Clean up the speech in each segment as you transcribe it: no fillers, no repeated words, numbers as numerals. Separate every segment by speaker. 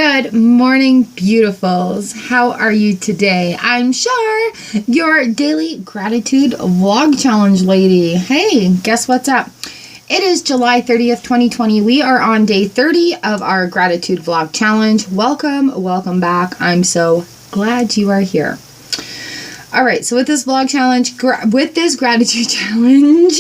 Speaker 1: Good morning, beautifuls. How are you today? I'm Char, your daily gratitude vlog challenge lady. Hey, guess what's up? It is July 30th, 2020. We are on day 30 of our gratitude vlog challenge. Welcome back. I'm so glad you are here. All right, so with this vlog challenge, with this gratitude challenge,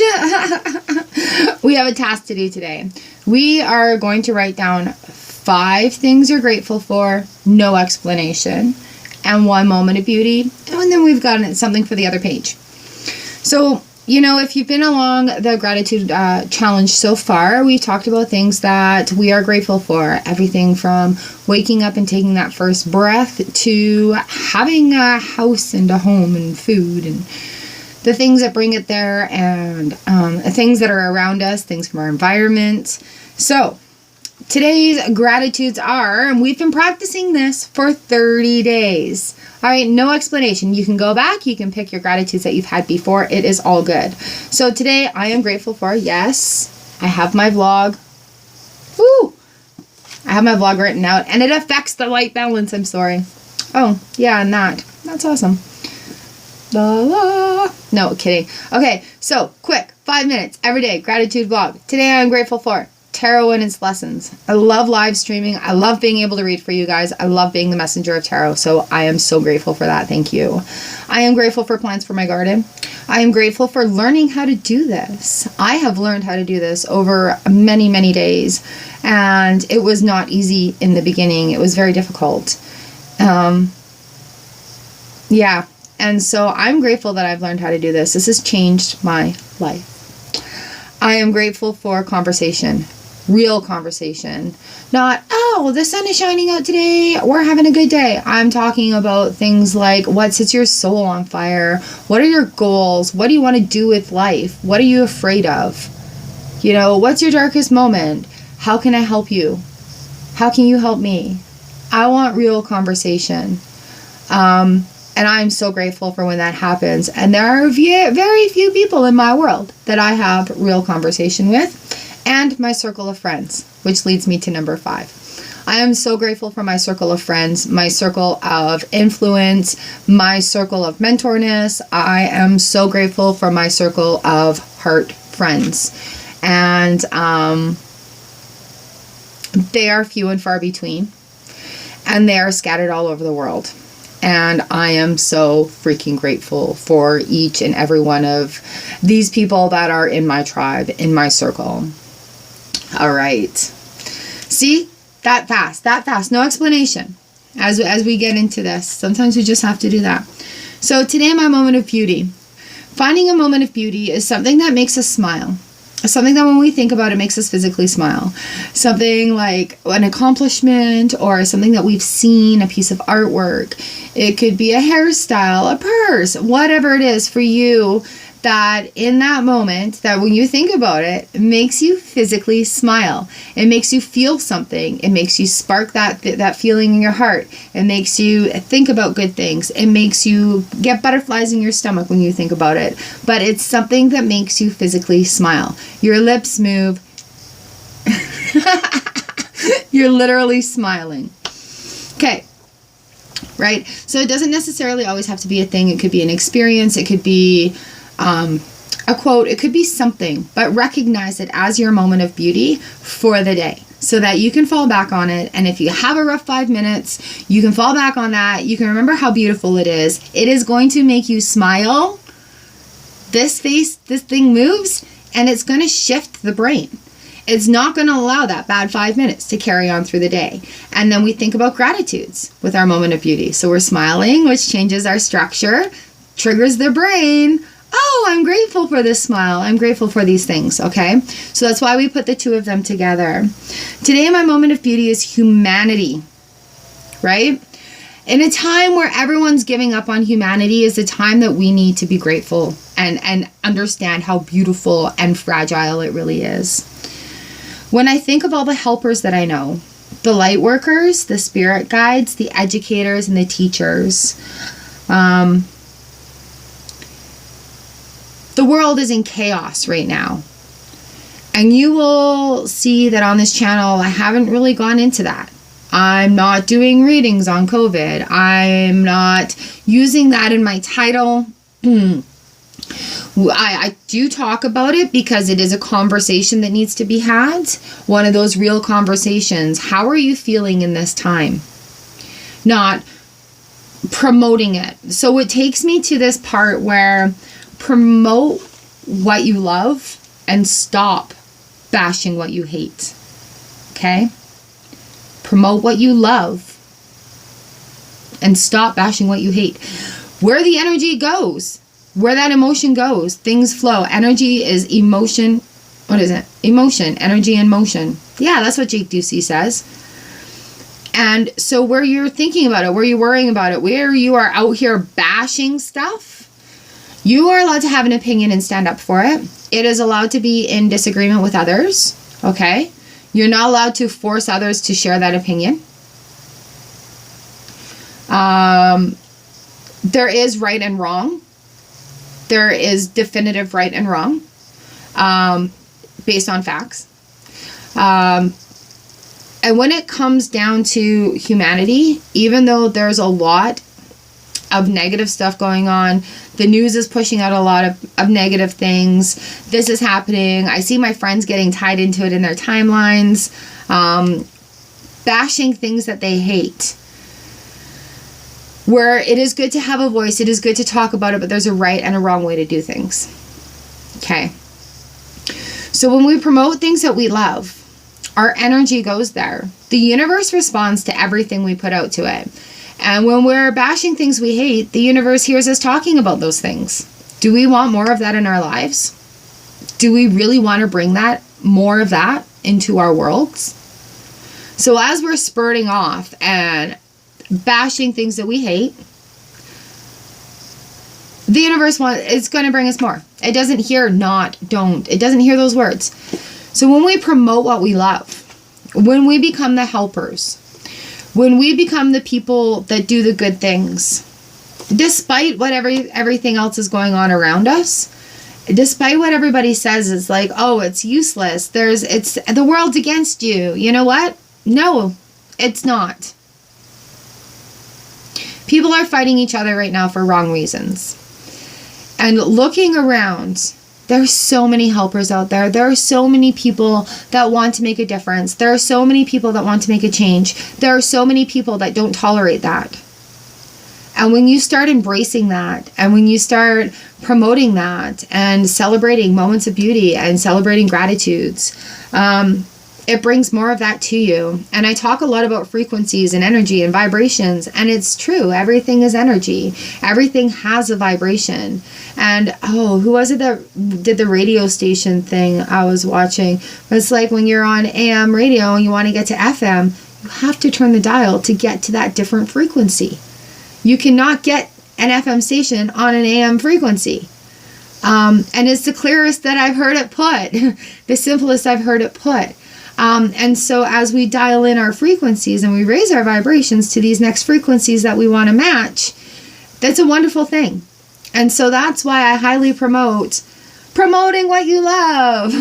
Speaker 1: we have a task to do today. We are going to write down 5 things you're grateful for, no explanation, and 1 moment of beauty, and then we've got something for the other page. So, if you've been along the gratitude challenge so far, we've talked about things that we are grateful for. Everything from waking up and taking that first breath to having a house and a home and food and the things that bring it there and things that are around us, things from our environment. So, today's gratitudes are, and we've been practicing this for 30 days. All right, no explanation. You can go back, you can pick your gratitudes that you've had before. It is all good. So today I am grateful for, yes, I have my vlog. Woo! I have my vlog written out and it affects the light balance. I'm sorry. Oh, yeah, and that's awesome. La la. No, kidding. Okay, so quick, 5 minutes every day, gratitude vlog. Today I am grateful for tarot and its lessons. I love live streaming. I love being able to read for you guys. I love being the messenger of tarot. So I am so grateful for that. Thank you. I am grateful for plants for my garden. I am grateful for learning how to do this. I have learned how to do this over many, many days. And it was not easy in the beginning. It was very difficult. Yeah. And so I'm grateful that I've learned how to do this. This has changed my life. I am grateful for conversation. Real conversation. Not, oh, the sun is shining out today, we're having a good day. I'm talking about things like what sets your soul on fire? What are your goals? What do you want to do with life? What are you afraid of? What's your darkest moment? How can I help you? How can you help me? I want real conversation. And I'm so grateful for when that happens. And there are very few people in my world that I have real conversation with. And my circle of friends, which leads me to number 5. I am so grateful for my circle of friends, my circle of influence, my circle of mentorness. I am so grateful for my circle of heart friends. And they are few and far between. And they are scattered all over the world. And I am so freaking grateful for each and every one of these people that are in my tribe, in my circle. All right. See? That fast. No explanation. As we get into this. Sometimes we just have to do that. So today, my moment of beauty. Finding a moment of beauty is something that makes us smile. Something that when we think about it makes us physically smile. Something like an accomplishment or something that we've seen, a piece of artwork. It could be a hairstyle, a purse, whatever it is for you that in that moment, that when you think about it, it makes you physically smile. It makes you feel something. It makes you spark that feeling in your heart. It makes you think about good things. It makes you get butterflies in your stomach when you think about it. But it's something that makes you physically smile. Your lips move. You're literally smiling. Okay. Right? So it doesn't necessarily always have to be a thing. It could be an experience. It could be a quote. It could be something. But recognize it as your moment of beauty for the day so that you can fall back on it. And if you have a rough 5 minutes, you can fall back on that. You can remember how beautiful it is. It is going to make you smile. This thing moves, and it's going to shift the brain. It's not going to allow that bad 5 minutes to carry on through the day. And then we think about gratitudes with our moment of beauty. So we're smiling, which changes our structure, triggers the brain. Oh, I'm grateful for this smile. I'm grateful for these things, okay? So that's why we put the 2 of them together. Today, my moment of beauty is humanity, right? In a time where everyone's giving up on humanity is a time that we need to be grateful and understand how beautiful and fragile it really is. When I think of all the helpers that I know, the light workers, the spirit guides, the educators, and the teachers, the world is in chaos right now. And you will see that on this channel, I haven't really gone into that. I'm not doing readings on COVID. I'm not using that in my title. I do talk about it because it is a conversation that needs to be had. One of those real conversations. How are you feeling in this time? Not promoting it. So it takes me to this part where promote what you love and stop bashing what you hate. Okay? Promote what you love and stop bashing what you hate. Where the energy goes, where that emotion goes, things flow. Energy is emotion. What is it? Emotion, energy and motion. Yeah, that's what Jake Ducey says. And so where you're thinking about it, where you're worrying about it, where you are out here bashing stuff, you are allowed to have an opinion and stand up for it. It is allowed to be in disagreement with others. Okay? You're not allowed to force others to share that opinion. There is right and wrong. There is definitive right and wrong, based on facts. And when it comes down to humanity, even though there's a lot of negative stuff going on, the news is pushing out a lot of negative things. This is happening. I see my friends getting tied into it in their timelines, bashing things that they hate. Where it is good to have a voice, it is good to talk about it, but there's a right and a wrong way to do things. Okay. So when we promote things that we love, our energy goes there. The universe responds to everything we put out to it. And when we're bashing things we hate, the universe hears us talking about those things. Do we want more of that in our lives? Do we really want to bring that, more of that, into our worlds? So as we're spurting off and bashing things that we hate, the universe it's going to bring us more. It doesn't hear not, don't. It doesn't hear those words. So when we promote what we love, when we become the helpers, when we become the people that do the good things, despite what everything else is going on around us, despite what everybody says is like, oh, it's useless. It's the world's against you. You know what? No, it's not. People are fighting each other right now for wrong reasons. And looking around, there are so many helpers out there. There are so many people that want to make a difference. There are so many people that want to make a change. There are so many people that don't tolerate that. And when you start embracing that, and when you start promoting that, and celebrating moments of beauty, and celebrating gratitudes, it brings more of that to you. And I talk a lot about frequencies and energy and vibrations, and it's true. Everything is energy. Everything has a vibration. And who was it that did the radio station thing I was watching? It's like when you're on AM radio and you want to get to FM, you have to turn the dial to get to that different frequency. You cannot get an FM station on an AM frequency. And it's the clearest that I've heard it put, the simplest I've heard it put. And so as we dial in our frequencies and we raise our vibrations to these next frequencies that we want to match, that's a wonderful thing. And so that's why I highly promoting what you love.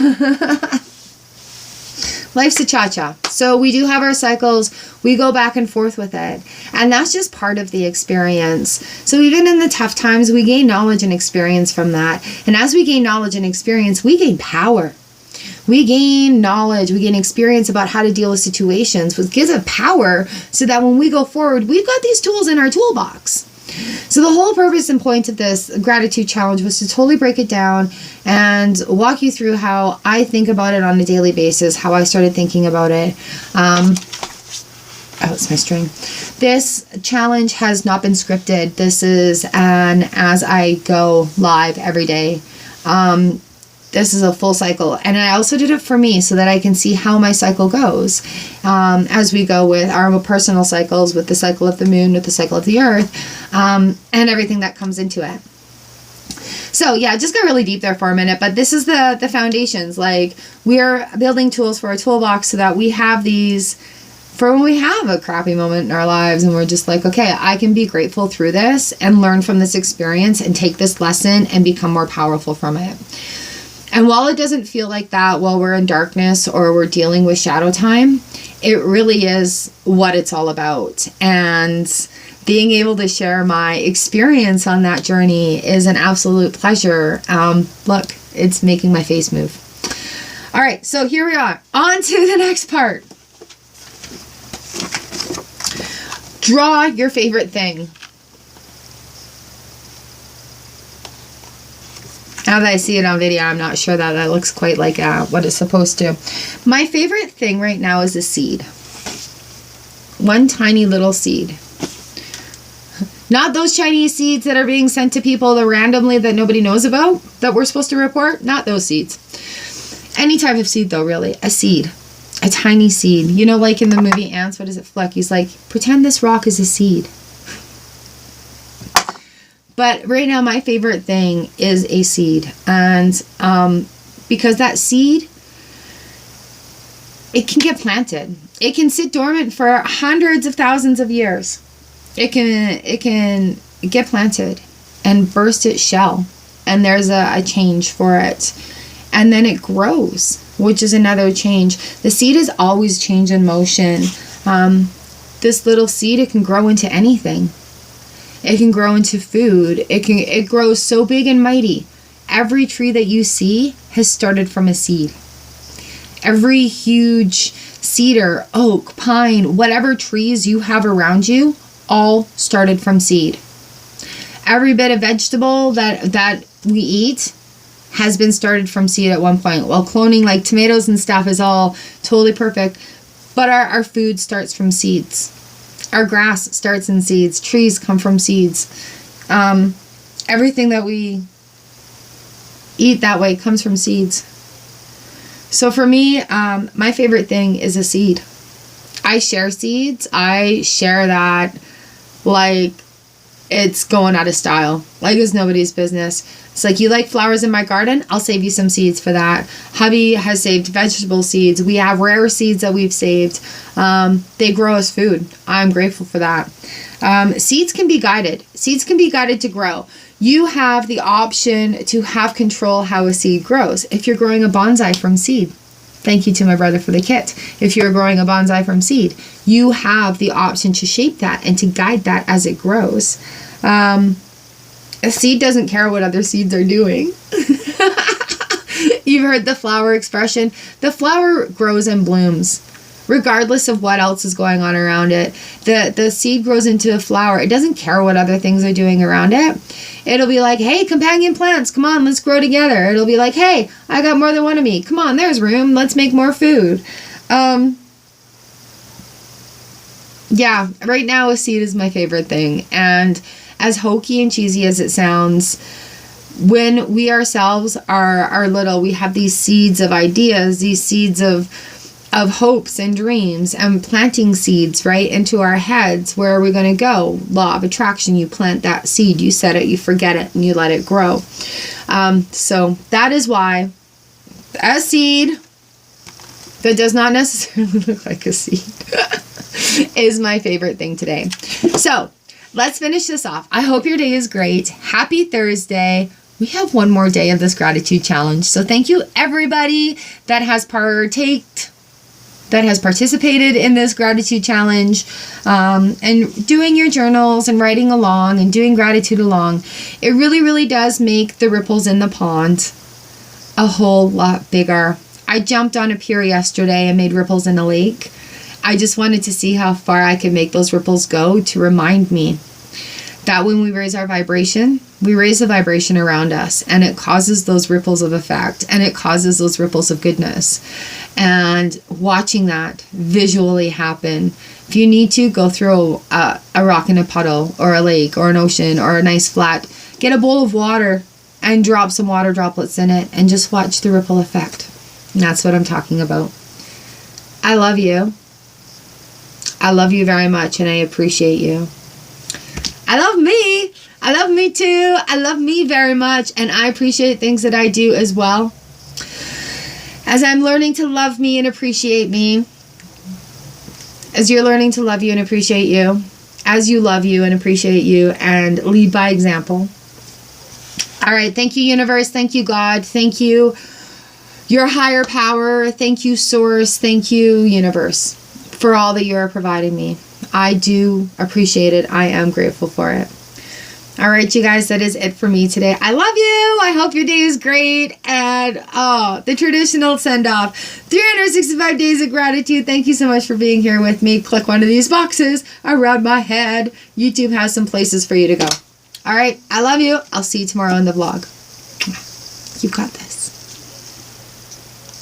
Speaker 1: Life's a cha-cha. So we do have our cycles. We go back and forth with it. And that's just part of the experience. So even in the tough times, we gain knowledge and experience from that. And as we gain knowledge and experience, we gain power. We gain knowledge, we gain experience about how to deal with situations, which gives us power so that when we go forward, we've got these tools in our toolbox. So the whole purpose and point of this gratitude challenge was to totally break it down and walk you through how I think about it on a daily basis, how I started thinking about it. It's my string. This challenge has not been scripted. This is an as I go live every day. This is a full cycle. And I also did it for me so that I can see how my cycle goes as we go with our personal cycles, with the cycle of the moon, with the cycle of the earth, and everything that comes into it. So yeah, just got really deep there for a minute, but this is the foundations. Like, we are building tools for a toolbox so that we have these for when we have a crappy moment in our lives and we're just like, okay, I can be grateful through this and learn from this experience and take this lesson and become more powerful from it. And while it doesn't feel like that while we're in darkness or we're dealing with shadow time, it really is what it's all about. And being able to share my experience on that journey is an absolute pleasure. Look, it's making my face move. All right, so here we are. On to the next part. Draw your favorite thing. Now that I see it on video, I'm not sure that that looks quite like what it's supposed to. My favorite thing right now is a seed. One tiny little seed. Not those Chinese seeds that are being sent to people randomly that nobody knows about, that we're supposed to report. Not those seeds. Any type of seed though, really. A seed. A tiny seed. You know, like in the movie Ants, what is it, Fleck? He's like, pretend this rock is a seed. But right now, my favorite thing is a seed. And because that seed, it can get planted. It can sit dormant for hundreds of thousands of years. It can get planted and burst its shell. And there's a change for it. And then it grows, which is another change. The seed is always change in motion. This little seed, it can grow into anything. It can grow into food. It grows so big and mighty. Every tree that you see has started from a seed. Every huge cedar, oak, pine, whatever trees you have around you, all started from seed. Every bit of vegetable that we eat has been started from seed at one point. Well, cloning like tomatoes and stuff is all totally perfect, but our food starts from seeds. Our grass starts in seeds. Trees come from seeds. Everything that we eat that way comes from seeds. So for me, my favorite thing is a seed. I share seeds. I share that like it's going out of style. Like it's nobody's business. It's like, you like flowers in my garden? I'll save you some seeds for that. Hubby has saved vegetable seeds. We have rare seeds that we've saved. They grow as food. I'm grateful for that. Seeds can be guided. Seeds can be guided to grow. You have the option to have control how a seed grows. If you're growing a bonsai from seed, thank you to my brother for the kit. If you're growing a bonsai from seed, you have the option to shape that and to guide that as it grows. A seed doesn't care what other seeds are doing. You've heard the flower expression. The flower grows and blooms regardless of what else is going on around it. The seed grows into a flower. It doesn't care what other things are doing around it. It'll be like, hey, companion plants, come on, let's grow together. It'll be like, hey, I got more than one of me. Come on, there's room. Let's make more food. Yeah, right now a seed is my favorite thing. And as hokey and cheesy as it sounds, when we ourselves are little, we have these seeds of ideas, these seeds of hopes and dreams, and planting seeds right into our heads. Where are we going to go? Law of attraction. You plant that seed, you set it, you forget it, and you let it grow. So that is why a seed that does not necessarily look like a seed is my favorite thing today. So let's finish this off. I hope your day is great. Happy Thursday. We have one more day of this gratitude challenge. So thank you everybody that has participated in this gratitude challenge, and doing your journals and writing along and doing gratitude along. It really, really does make the ripples in the pond a whole lot bigger. I jumped on a pier yesterday and made ripples in a lake. I just wanted to see how far I could make those ripples go, to remind me that when we raise our vibration, we raise the vibration around us, and it causes those ripples of effect, and it causes those ripples of goodness. And watching that visually happen, if you need to, go through a rock in a puddle or a lake or an ocean or a nice flat, get a bowl of water and drop some water droplets in it and just watch the ripple effect. And that's what I'm talking about. I love you. I love you very much, and I appreciate you. I love me. I love me too. I love me very much, and I appreciate things that I do as well. As I'm learning to love me and appreciate me, as you're learning to love you and appreciate you, as you love you and appreciate you, and lead by example. All right. Thank you, universe. Thank you, God. Thank you your higher power. Thank you, Source. Thank you, Universe, for all that you're providing me. I do appreciate it. I am grateful for it. All right, you guys, that is it for me today. I love you. I hope your day is great. And the traditional send off, 365 days of gratitude. Thank you so much for being here with me. Click one of these boxes around my head. YouTube has some places for you to go. All right, I love you. I'll see you tomorrow in the vlog. You got this.